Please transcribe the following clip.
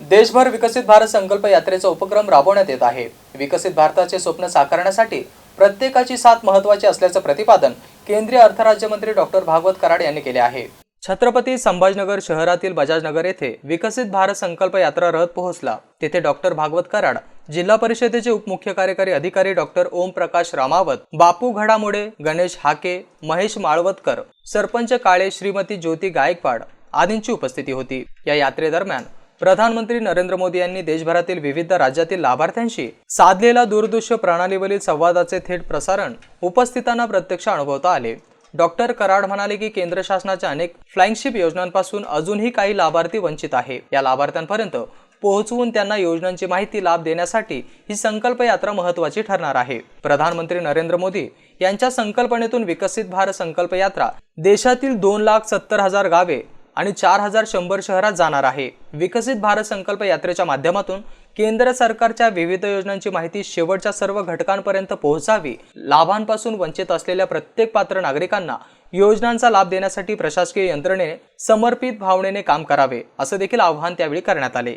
देशभर विकसित भारत संकल्प यात्रेचा उपक्रम राबवण्यात येत आहे। विकसित भारताचे स्वप्न साकारण्यासाठी प्रत्येकाची साथ महत्त्वाची असल्याचं प्रतिपादन केंद्रीय अर्थ राज्यमंत्री डॉक्टर भागवत कराड यांनी केले आहे। छत्रपती संभाजीनगर शहरातील बजाजनगर येथे विकसित भारत संकल्प यात्रा रथ पोहोचला। तेथे डॉक्टर भागवत कराड, जिल्हा परिषदेचे उपमुख्य कार्यकारी अधिकारी डॉक्टर ओम प्रकाश रामावत, बापू घडामोडे, गणेश हाके, महेश माळवतकर, सरपंच काळे, श्रीमती ज्योती गायकवाड आदींची उपस्थिती होती। या यात्रेदरम्यान प्रधानमंत्री नरेंद्र मोदी यांनी देशभरातील विविध राज्यातील लाभार्थ्यांशी साधलेला दूरदृश्य प्रणालीवरील संवादाचे थेट प्रसारण उपस्थितांना प्रत्यक्ष अनुभवता आले। डॉक्टर कराड म्हणाले की केंद्र शासनाच्या अनेक फ्लॅगशिप योजनांपासून अजूनही काही लाभार्थी वंचित आहे। या लाभार्थ्यांपर्यंत पोहोचवून त्यांना योजनांची माहिती लाभ देण्यासाठी ही संकल्प यात्रा महत्त्वाची ठरणार आहे। प्रधानमंत्री नरेंद्र मोदी यांच्या संकल्पनेतून विकसित भारत संकल्प यात्रा देशातील 2,70,000 गावे आणि 4,100 शहरात जाणार आहे। विकसित भारत संकल्प यात्रेच्या माध्यमातून केंद्र सरकारच्या विविध योजनांची माहिती शेवटच्या सर्व घटकांपर्यंत पोहोचावी। लाभांपासून वंचित असलेल्या प्रत्येक पात्र नागरिकांना योजनांचा लाभ देण्यासाठी प्रशासकीय यंत्रणेने समर्पित भावनेने काम करावे, असं देखील आवाहन त्यावेळी करण्यात आले।